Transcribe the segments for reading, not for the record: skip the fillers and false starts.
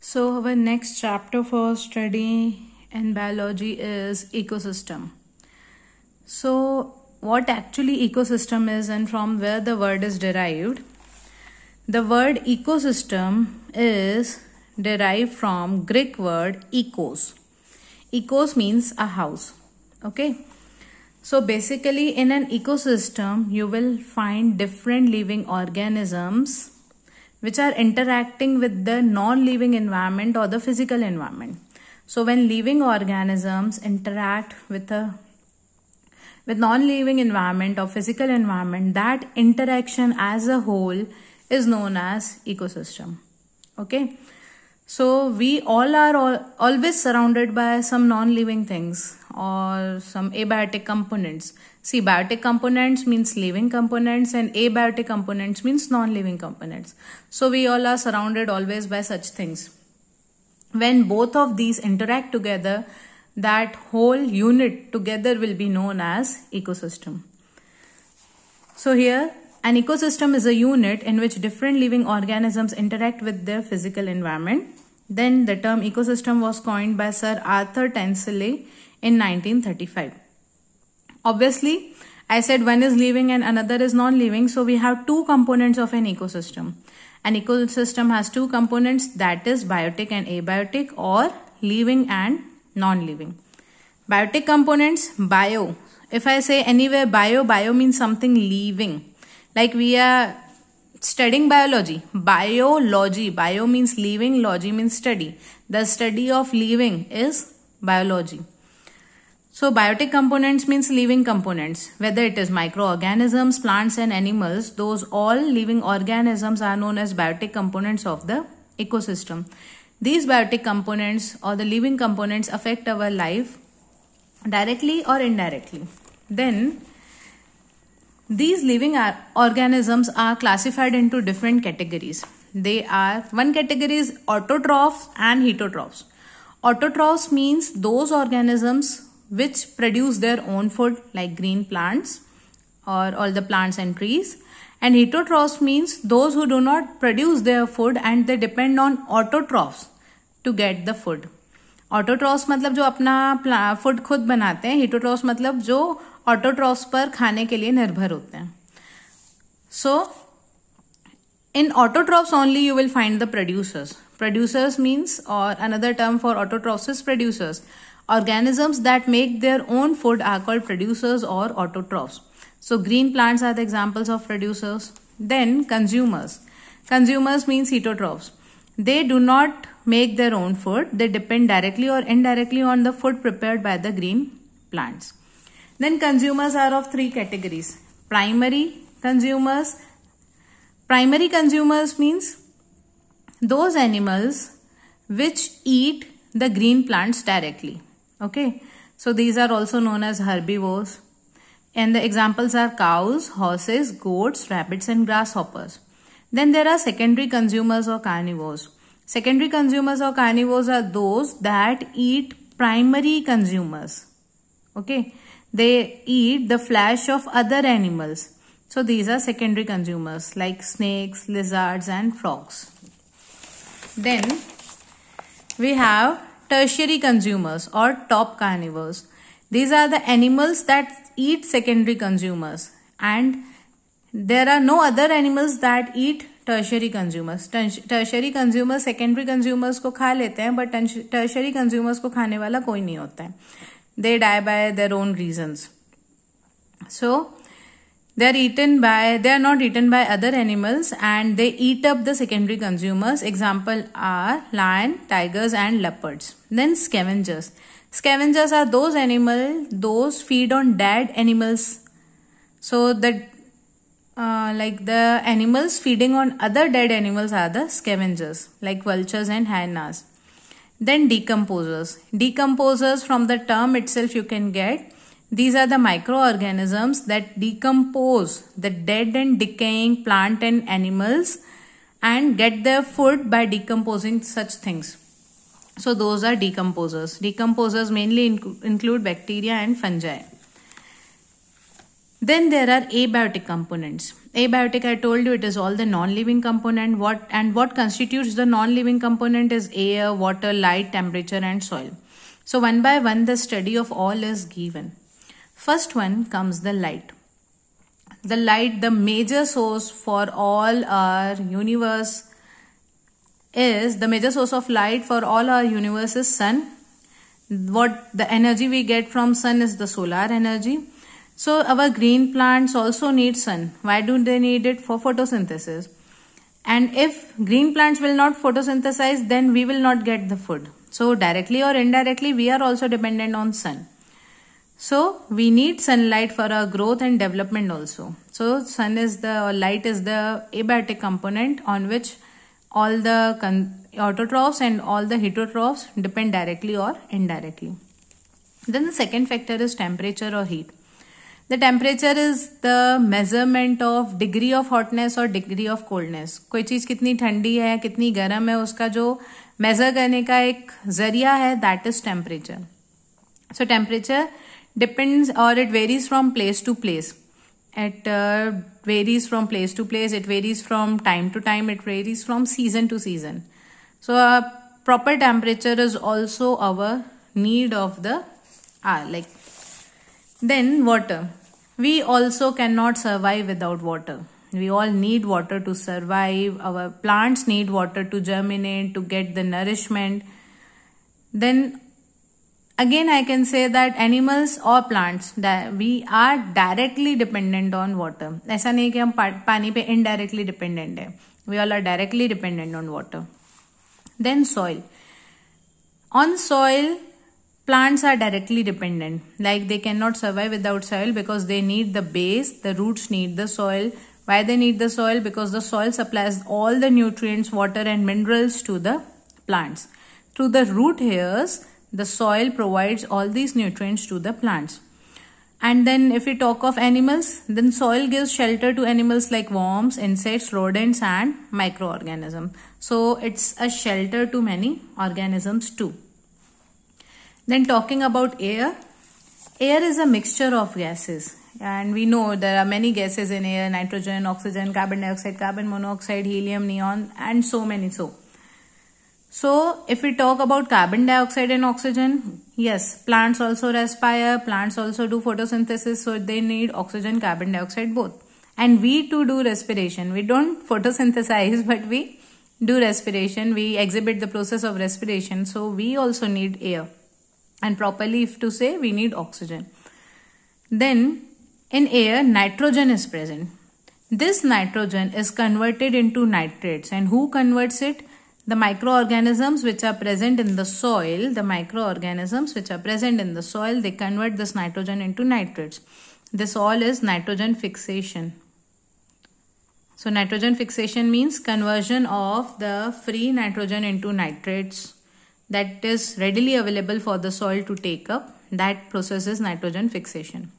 So our next chapter for study in biology is ecosystem. So what actually ecosystem is and from where the word is derived? The word ecosystem is derived from Greek word ekos. Ekos means a house. Okay. So basically in an ecosystem you will find different living organisms which are interacting with the non-living environment or the physical environment. So when living organisms interact with non-living environment or physical environment, that interaction as a whole is known as ecosystem. Okay. So we all are always surrounded by some non-living things or some abiotic components. See, biotic components means living components and abiotic components means non-living components. So we all are surrounded always by such things. When both of these interact together, that whole unit together will be known as ecosystem. So here, an ecosystem is a unit in which different living organisms interact with their physical environment. Then the term ecosystem was coined by Sir Arthur Tansley in 1935. Obviously, I said one is living and another is non-living. So we have two components of an ecosystem. An ecosystem has two components, that is biotic and abiotic, or living and non-living. Biotic components, bio. If I say anywhere bio means something living. Like we are studying biology. Biology. Bio means living, logy means study. The study of living is biology. So biotic components means living components. Whether it is microorganisms, plants and animals, those all living organisms are known as biotic components of the ecosystem. These biotic components or the living components affect our life directly or indirectly. Then these living organisms are classified into different categories. One category is autotrophs and heterotrophs. Autotrophs means those organisms which produce their own food like green plants or all the plants and trees. And heterotrophs means those who do not produce their food and they depend on autotrophs to get the food. Autotrophs मतलब जो अपना food खुद बनाते हैं, heterotrophs मतलब जो autotrophs पर खाने के लिए निर्भर होते हैं. So in autotrophs only you will find the producers. Producers means, or another term for autotrophs is producers. Organisms that make their own food are called producers or autotrophs. So green plants are the examples of producers. Then consumers. Consumers means heterotrophs. They do not make their own food. They depend directly or indirectly on the food prepared by the green plants. Then consumers are of three categories. Primary consumers. Primary consumers means those animals which eat the green plants directly. Okay, so these are also known as herbivores. And the examples are cows, horses, goats, rabbits and grasshoppers. Then there are secondary consumers or carnivores. Secondary consumers or carnivores are those that eat primary consumers. Okay, they eat the flesh of other animals. So these are secondary consumers like snakes, lizards and frogs. Then we have tertiary consumers or top carnivores. These are the animals that eat secondary consumers, and there are no other animals that eat tertiary consumers. Tertiary consumers secondary consumers को खा लेते हैं, but tertiary consumers को खाने वाला कोई नहीं होता है. They die by their own reasons. So they are not eaten by other animals and they eat up the secondary consumers. Example are lion, tigers and leopards. Then scavengers. Scavengers are those feed on dead animals. So that like the animals feeding on other dead animals are the scavengers like vultures and hyenas. Then decomposers. Decomposers, from the term itself you can get, these are the microorganisms that decompose the dead and decaying plant and animals and get their food by decomposing such things. So those are decomposers. Decomposers mainly include bacteria and fungi. Then there are abiotic components. Abiotic, I told you, it is all the non-living component. What constitutes the non-living component is air, water, light, temperature, and soil. So one by one, the study of all is given. First one comes the light. The light, the major source for all our universe is, the major source of light for all our universe is sun. What the energy we get from sun is the solar energy. So our green plants also need sun. Why do they need it? For photosynthesis. And if green plants will not photosynthesize, then we will not get the food. So directly or indirectly, we are also dependent on sun. So we need sunlight for our growth and development also. So light is the abiotic component on which all the autotrophs and all the heterotrophs depend directly or indirectly. Then the second factor is temperature or heat. The temperature is the measurement of degree of hotness or degree of coldness. कोई चीज कितनी ठंडी है, कितनी गर्म है, उसका जो measure करने का एक जरिया है, that is temperature. So temperature depends, or it varies from place to place. It varies from place to place. It varies from time to time. It varies from season to season. So a proper temperature is also our need of the Then water. We also cannot survive without water. We all need water to survive. Our plants need water to germinate, to get the nourishment. Then again, I can say that animals or plants, that we are directly dependent on water. ऐसा नहीं कि हम पानी पे indirectly dependent है. We all are directly dependent on water. Then soil. On soil, plants are directly dependent. Like they cannot survive without soil because they need the base. The roots need the soil. Why they need the soil? Because the soil supplies all the nutrients, water and minerals to the plants. Through the root hairs, the soil provides all these nutrients to the plants. And then if we talk of animals, then soil gives shelter to animals like worms, insects, rodents and microorganisms. So it's a shelter to many organisms too. Then talking about air. Air is a mixture of gases. And we know there are many gases in air: nitrogen, oxygen, carbon dioxide, carbon monoxide, helium, neon and so many. So if we talk about carbon dioxide and oxygen, yes, plants also respire, plants also do photosynthesis, so they need oxygen, carbon dioxide both. And we too do respiration. We don't photosynthesize, but we do respiration. We exhibit the process of respiration. So we also need air. And properly, if to say, we need oxygen. Then in air, nitrogen is present. This nitrogen is converted into nitrates. And who converts it? The microorganisms which are present in the soil, they convert this nitrogen into nitrates. This all is nitrogen fixation. So nitrogen fixation means conversion of the free nitrogen into nitrates that is readily available for the soil to take up. That process is nitrogen fixation.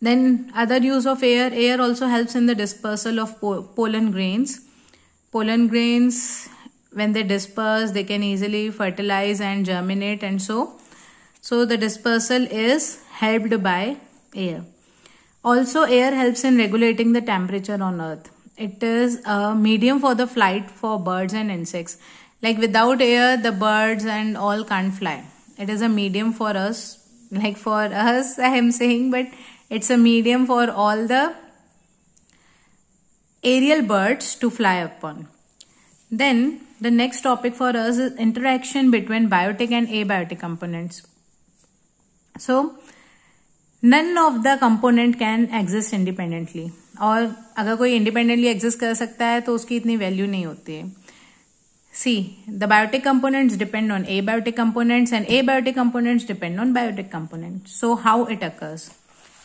Then other use of air. Air also helps in the dispersal of pollen grains. Pollen grains, when they disperse, they can easily fertilize and germinate and so the dispersal is helped by air. Also, air helps in regulating the temperature on earth. It is a medium for the flight for birds and insects. Like without air, the birds and all can't fly. It is a medium for us. Like for us, I am saying, but it's a medium for all the aerial birds to fly upon. Then the next topic for us is interaction between biotic and abiotic components. So none of the component can exist independently. और अगर कोई independently exist कर सकता है तो उसकी इतनी value नहीं होती है. See, the biotic components depend on abiotic components and abiotic components depend on biotic components. So how it occurs?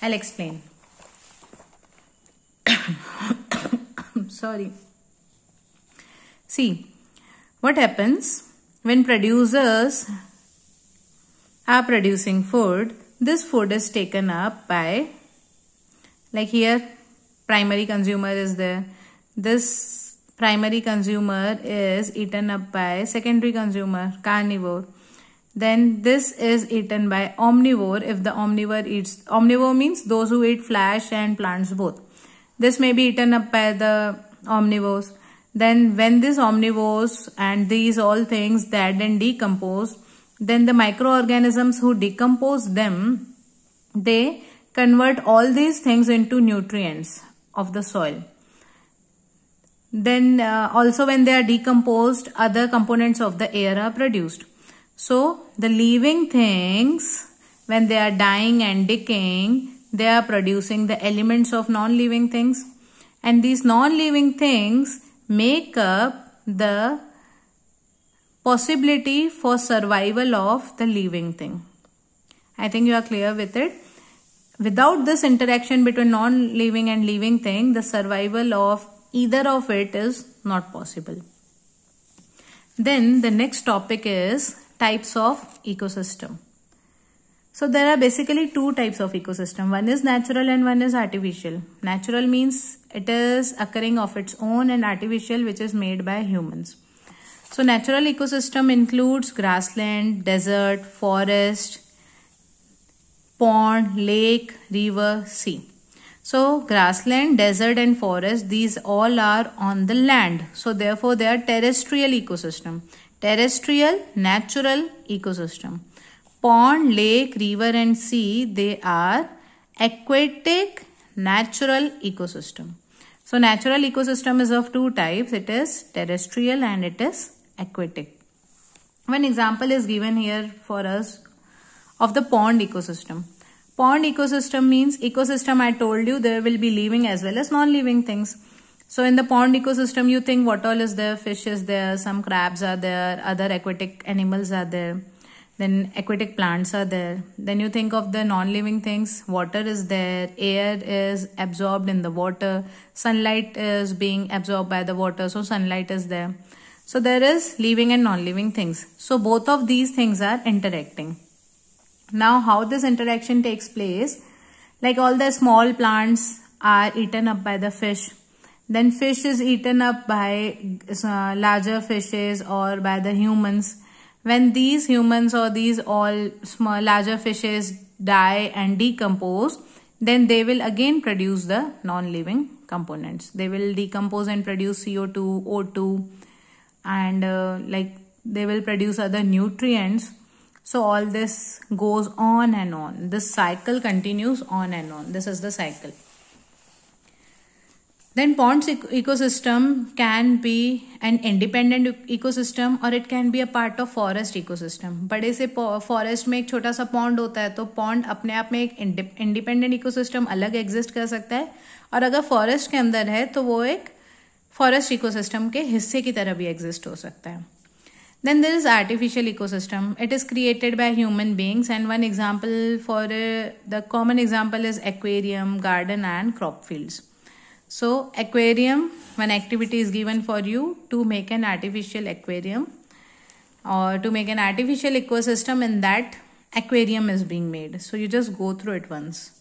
I'll explain. Sorry. See, what happens when producers are producing food? This food is taken up by, like here, primary consumer is there. This primary consumer is eaten up by secondary consumer, carnivore. then this is eaten by omnivore. If the omnivore eats, omnivore means those who eat flesh and plants both. This may be eaten up by the omnivores. Then when these omnivores and these all things dead and decompose, then the microorganisms who decompose them, they convert all these things into nutrients of the soil. Then also when they are decomposed, other components of the air are produced. So the living things, when they are dying and decaying, they are producing the elements of non-living things. And these non-living things make up the possibility for survival of the living thing. I think you are clear with it. Without this interaction between non-living and living thing, the survival of either of it is not possible. Then the next topic is types of ecosystem. So there are basically two types of ecosystem. One is natural and one is artificial. Natural means it is occurring of its own, and artificial, which is made by humans. So natural ecosystem includes grassland, desert, forest, pond, lake, river, sea. So grassland, desert and forest, these all are on the land. So therefore they are terrestrial ecosystem. Terrestrial, natural ecosystem. Pond, lake, river and sea, they are aquatic, natural ecosystem. So natural ecosystem is of two types. It is terrestrial and it is aquatic. One example is given here for us of the pond ecosystem. Pond ecosystem means ecosystem, I told you there will be living as well as non-living things. So in the pond ecosystem, you think what all is there? Fish is there, some crabs are there, other aquatic animals are there. Then aquatic plants are there. Then you think of the non-living things. Water is there, air is absorbed in the water, sunlight is being absorbed by the water, so sunlight is there. So there is living and non-living things. So both of these things are interacting. Now how this interaction takes place, like all the small plants are eaten up by the fish. Then fish is eaten up by larger fishes or by the humans. When these humans or these all small larger fishes die and decompose, then they will again produce the non-living components. They will decompose and produce CO2, O2, and like they will produce other nutrients. So all this goes on and on. This cycle continues on and on. This is the cycle. Then pond ecosystem can be an independent ecosystem or it can be a part of forest ecosystem. बड़े से forest में एक छोटा सा pond होता है, तो pond अपने आप में एक independent ecosystem अलग exist कर सकता है, और अगर forest के अंदर है तो वो एक forest ecosystem के हिस्से की तरह भी exist हो सकता है. Then there is artificial ecosystem. It is created by human beings, and one example for the common example is aquarium, garden and crop fields. So aquarium, one activity is given for you to make an artificial aquarium or to make an artificial ecosystem, and that aquarium is being made. So you just go through it once.